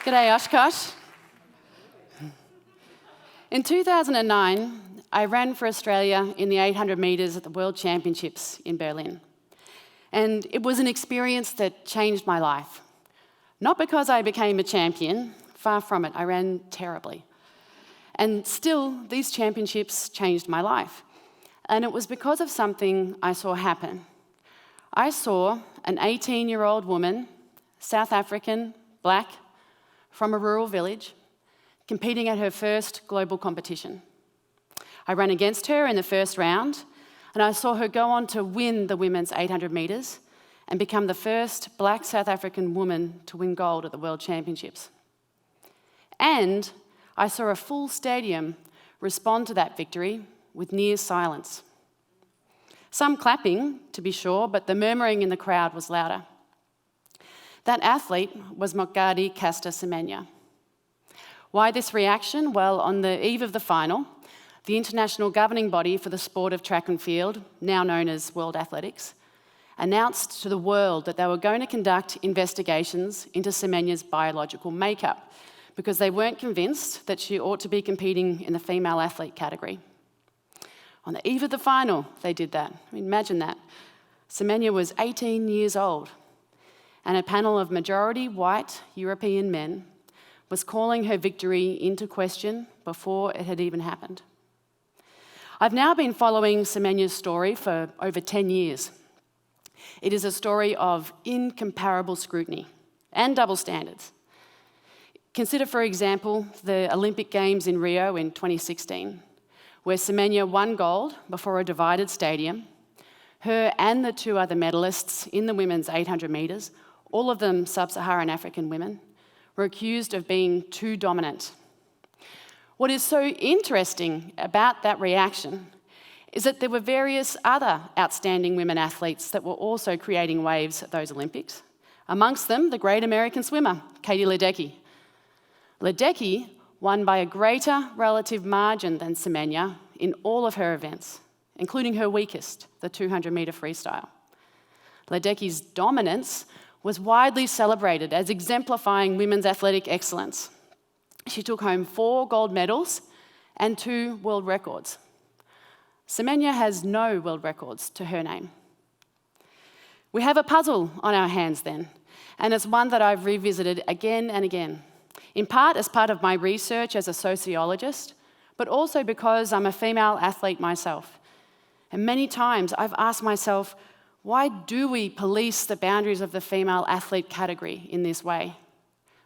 G'day, Oshkosh. In 2009, I ran for Australia in the 800 metres at the World Championships in Berlin. And it was an experience that changed my life. Not because I became a champion, far from it, I ran terribly. And still, these championships changed my life. And it was because of something I saw happen. I saw an 18-year-old woman, South African, black, from a rural village, competing at her first global competition. I ran against her in the first round, and I saw her go on to win the women's 800 metres and become the first black South African woman to win gold at the World Championships. And I saw a full stadium respond to that victory with near silence. Some clapping, to be sure, but the murmuring in the crowd was louder. That athlete was Caster Semenya. Why this reaction? Well, on the eve of the final, the international governing body for the sport of track and field, now known as World Athletics, announced to the world that they were going to conduct investigations into Semenya's biological makeup because they weren't convinced that she ought to be competing in the female athlete category. On the eve of the final, they did that. I mean, imagine that. Semenya was 18 years old, and a panel of majority white European men was calling her victory into question before it had even happened. I've now been following Semenya's story for over 10 years. It is a story of incomparable scrutiny and double standards. Consider, for example, the Olympic Games in Rio in 2016, where Semenya won gold before a divided stadium. Her and the two other medalists in the women's 800 metres, all of them sub-Saharan African women, were accused of being too dominant. What is so interesting about that reaction is that there were various other outstanding women athletes that were also creating waves at those Olympics. Amongst them, the great American swimmer, Katie Ledecky. Ledecky won by a greater relative margin than Semenya in all of her events, including her weakest, the 200-metre freestyle. Ledecky's dominance was widely celebrated as exemplifying women's athletic excellence. She took home 4 gold medals and 2 world records. Semenya has no world records to her name. We have a puzzle on our hands then, and it's one that I've revisited again and again, in part as part of my research as a sociologist, but also because I'm a female athlete myself. And many times I've asked myself, why do we police the boundaries of the female athlete category in this way?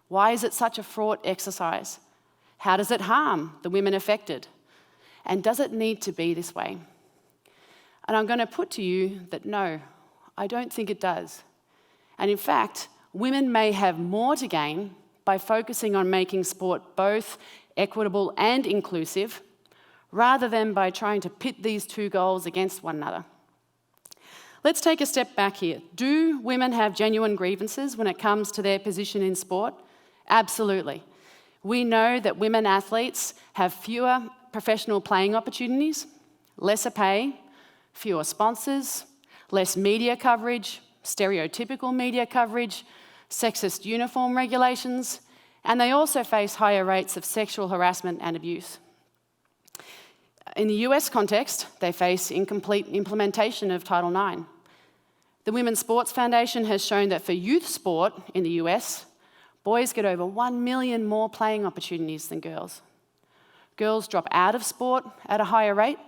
Why is it such a fraught exercise? How does it harm the women affected? And does it need to be this way? And I'm going to put to you that no, I don't think it does. And in fact, women may have more to gain by focusing on making sport both equitable and inclusive, rather than by trying to pit these two goals against one another. Let's take a step back here. Do women have genuine grievances when it comes to their position in sport? Absolutely. We know that women athletes have fewer professional playing opportunities, lesser pay, fewer sponsors, less media coverage, stereotypical media coverage, sexist uniform regulations, and they also face higher rates of sexual harassment and abuse. In the US context, they face incomplete implementation of Title IX. The Women's Sports Foundation has shown that for youth sport in the US, boys get over 1 million more playing opportunities than girls. Girls drop out of sport at a higher rate,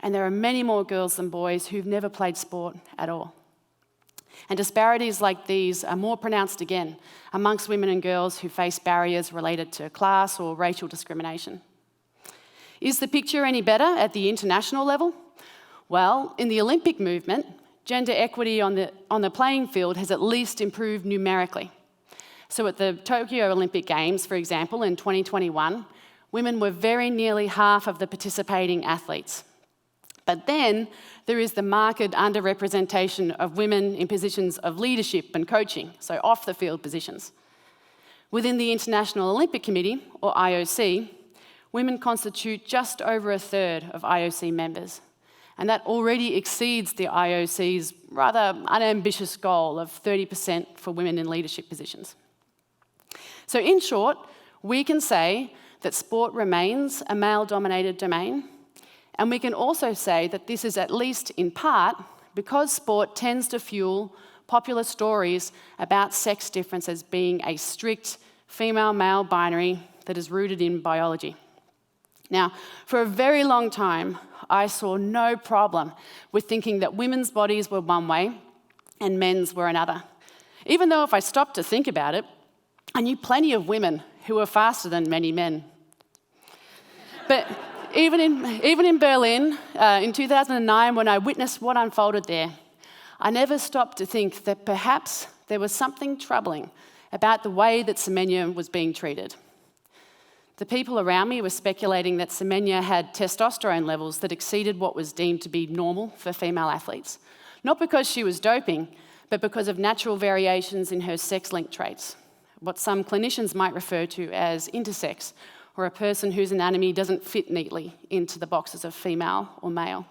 and there are many more girls than boys who've never played sport at all. And disparities like these are more pronounced again amongst women and girls who face barriers related to class or racial discrimination. Is the picture any better at the international level? Well, in the Olympic movement, gender equity on the playing field has at least improved numerically. So at the Tokyo Olympic Games, for example, in 2021, women were very nearly half of the participating athletes. But then there is the marked underrepresentation of women in positions of leadership and coaching, so off-the-field positions. Within the International Olympic Committee, or IOC, women constitute just over a third of IOC members, and that already exceeds the IOC's rather unambitious goal of 30% for women in leadership positions. So in short, we can say that sport remains a male-dominated domain, and we can also say that this is at least in part because sport tends to fuel popular stories about sex differences being a strict female-male binary that is rooted in biology. Now, for a very long time, I saw no problem with thinking that women's bodies were one way and men's were another. Even though if I stopped to think about it, I knew plenty of women who were faster than many men. But even in Berlin, in 2009, when I witnessed what unfolded there, I never stopped to think that perhaps there was something troubling about the way that Semenya was being treated. The people around me were speculating that Semenya had testosterone levels that exceeded what was deemed to be normal for female athletes, not because she was doping, but because of natural variations in her sex-linked traits, what some clinicians might refer to as intersex, or a person whose anatomy doesn't fit neatly into the boxes of female or male.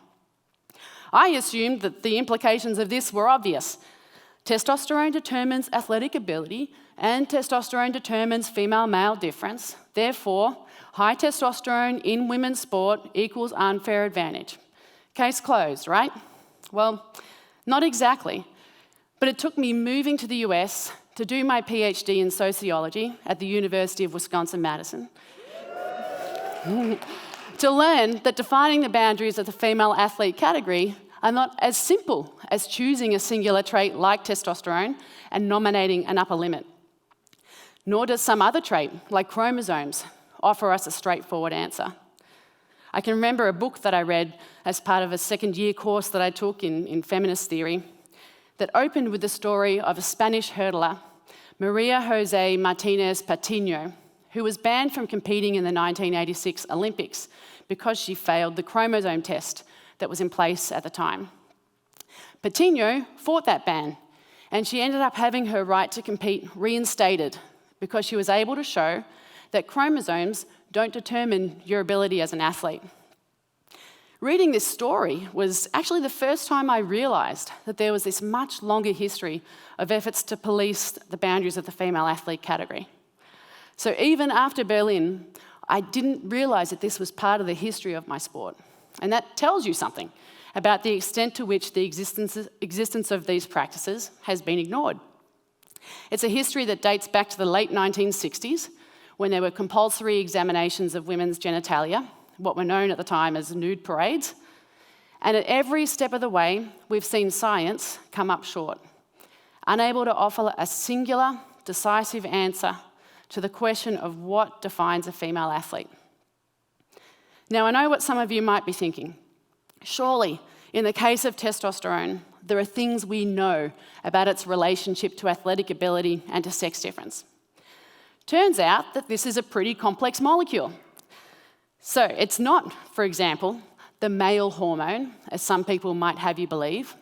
I assumed that the implications of this were obvious. Testosterone determines athletic ability, and testosterone determines female-male difference. Therefore, high testosterone in women's sport equals unfair advantage. Case closed, right? Well, not exactly. But it took me moving to the US to do my PhD in sociology at the University of Wisconsin-Madison to learn that defining the boundaries of the female athlete category are not as simple as choosing a singular trait like testosterone and nominating an upper limit. Nor does some other trait, like chromosomes, offer us a straightforward answer. I can remember a book that I read as part of a second-year course that I took in feminist theory that opened with the story of a Spanish hurdler, Maria Jose Martinez Patiño, who was banned from competing in the 1986 Olympics because she failed the chromosome test that was in place at the time. Patiño fought that ban, and she ended up having her right to compete reinstated because she was able to show that chromosomes don't determine your ability as an athlete. Reading this story was actually the first time I realised that there was this much longer history of efforts to police the boundaries of the female athlete category. So even after Berlin, I didn't realise that this was part of the history of my sport. And that tells you something about the extent to which the existence of these practices has been ignored. It's a history that dates back to the late 1960s, when there were compulsory examinations of women's genitalia, what were known at the time as nude parades. And at every step of the way, we've seen science come up short, unable to offer a singular, decisive answer to the question of what defines a female athlete. Now, I know what some of you might be thinking. Surely, in the case of testosterone, there are things we know about its relationship to athletic ability and to sex difference. Turns out that this is a pretty complex molecule. So it's not, for example, the male hormone, as some people might have you believe.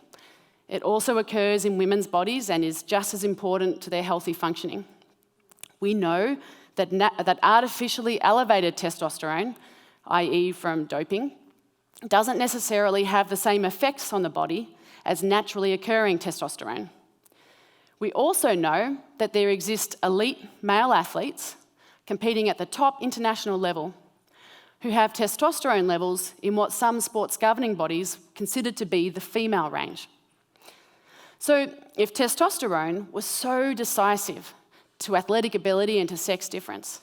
It also occurs in women's bodies and is just as important to their healthy functioning. We know that artificially elevated testosterone, i.e. from doping, doesn't necessarily have the same effects on the body as naturally occurring testosterone. We also know that there exist elite male athletes competing at the top international level who have testosterone levels in what some sports governing bodies consider to be the female range. So if testosterone was so decisive to athletic ability and to sex difference,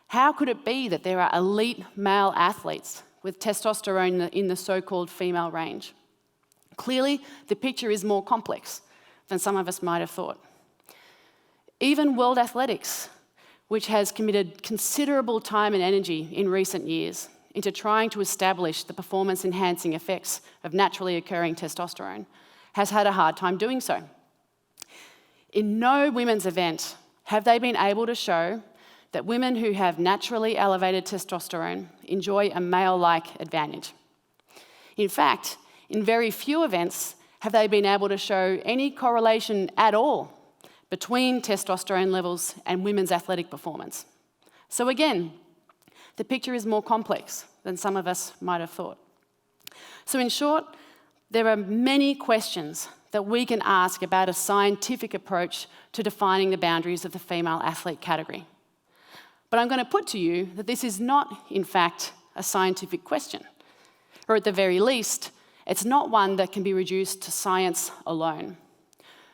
how could it be that there are elite male athletes with testosterone in the so-called female range? Clearly, the picture is more complex than some of us might have thought. Even World Athletics, which has committed considerable time and energy in recent years into trying to establish the performance-enhancing effects of naturally occurring testosterone, has had a hard time doing so. In no women's event have they been able to show that women who have naturally elevated testosterone enjoy a male-like advantage. In fact, in very few events have they been able to show any correlation at all between testosterone levels and women's athletic performance. So again, the picture is more complex than some of us might have thought. So in short, there are many questions that we can ask about a scientific approach to defining the boundaries of the female athlete category. But I'm going to put to you that this is not, in fact, a scientific question. Or at the very least, it's not one that can be reduced to science alone.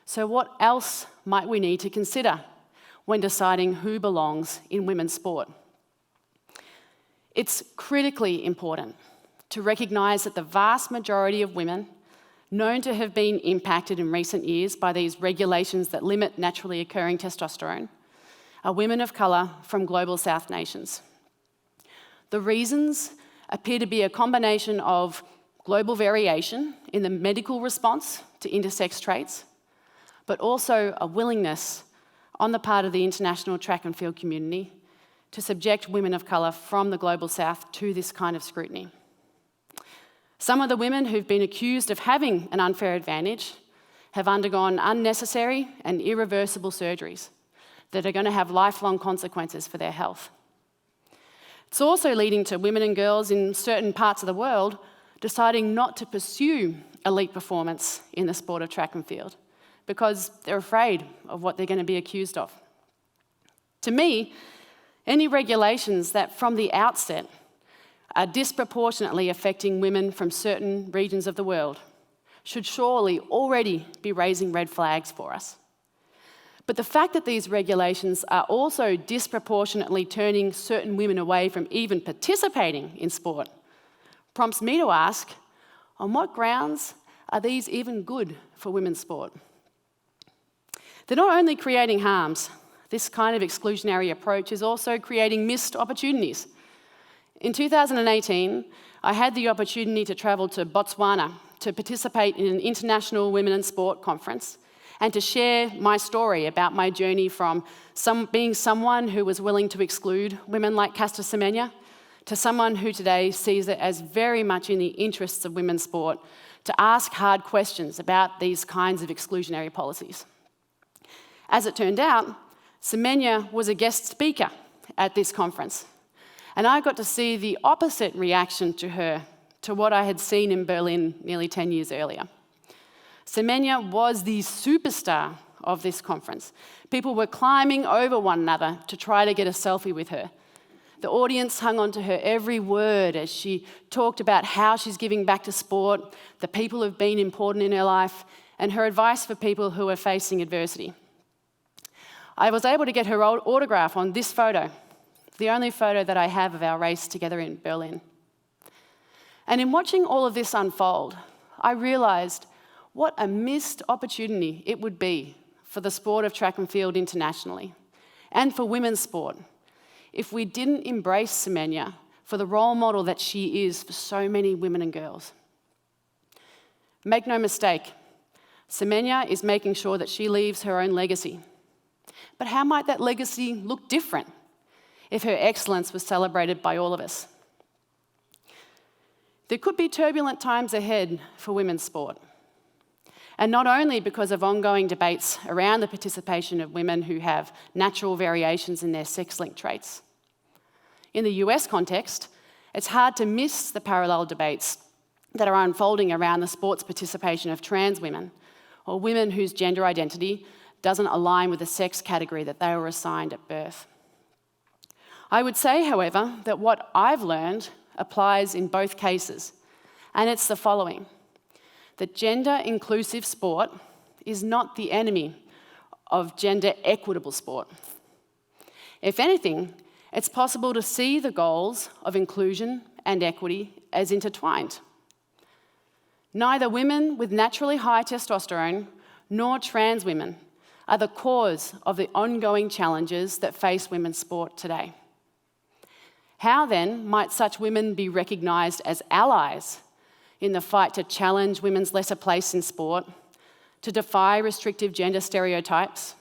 So what else might we need to consider when deciding who belongs in women's sport? It's critically important to recognise that the vast majority of women known to have been impacted in recent years by these regulations that limit naturally occurring testosterone are women of colour from global South nations. The reasons appear to be a combination of global variation in the medical response to intersex traits, but also a willingness on the part of the international track and field community to subject women of colour from the global South to this kind of scrutiny. Some of the women who've been accused of having an unfair advantage have undergone unnecessary and irreversible surgeries that are going to have lifelong consequences for their health. It's also leading to women and girls in certain parts of the world deciding not to pursue elite performance in the sport of track and field because they're afraid of what they're going to be accused of. To me, any regulations that from the outset are disproportionately affecting women from certain regions of the world should surely already be raising red flags for us. But the fact that these regulations are also disproportionately turning certain women away from even participating in sport prompts me to ask, on what grounds are these even good for women's sport? They're not only creating harms, this kind of exclusionary approach is also creating missed opportunities. In 2018, I had the opportunity to travel to Botswana to participate in an international women in sport conference and to share my story about my journey from being someone who was willing to exclude women like Caster Semenya to someone who today sees it as very much in the interests of women's sport to ask hard questions about these kinds of exclusionary policies. As it turned out, Semenya was a guest speaker at this conference, and I got to see the opposite reaction to her to what I had seen in Berlin nearly 10 years earlier. Semenya was the superstar of this conference. People were climbing over one another to try to get a selfie with her. The audience hung on to her every word as she talked about how she's giving back to sport, the people who've been important in her life, and her advice for people who are facing adversity. I was able to get her autograph on this photo, the only photo that I have of our race together in Berlin. And in watching all of this unfold, I realised what a missed opportunity it would be for the sport of track and field internationally, and for women's sport, if we didn't embrace Semenya for the role model that she is for so many women and girls. Make no mistake, Semenya is making sure that she leaves her own legacy. But how might that legacy look different if her excellence was celebrated by all of us? There could be turbulent times ahead for women's sport. And not only because of ongoing debates around the participation of women who have natural variations in their sex-linked traits. In the US context, it's hard to miss the parallel debates that are unfolding around the sports participation of trans women, or women whose gender identity doesn't align with the sex category that they were assigned at birth. I would say, however, that what I've learned applies in both cases, and it's the following: that gender-inclusive sport is not the enemy of gender-equitable sport. If anything, it's possible to see the goals of inclusion and equity as intertwined. Neither women with naturally high testosterone nor trans women are the cause of the ongoing challenges that face women's sport today. How then might such women be recognised as allies in the fight to challenge women's lesser place in sport, to defy restrictive gender stereotypes,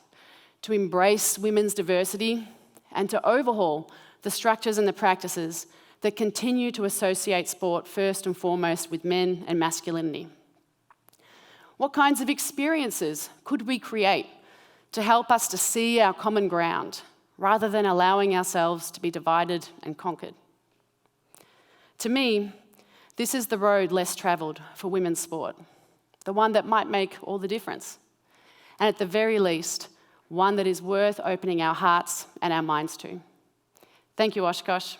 to embrace women's diversity, and to overhaul the structures and the practices that continue to associate sport first and foremost with men and masculinity? What kinds of experiences could we create to help us to see our common ground rather than allowing ourselves to be divided and conquered? To me, this is the road less travelled for women's sport, the one that might make all the difference, and at the very least, one that is worth opening our hearts and our minds to. Thank you, Oshkosh.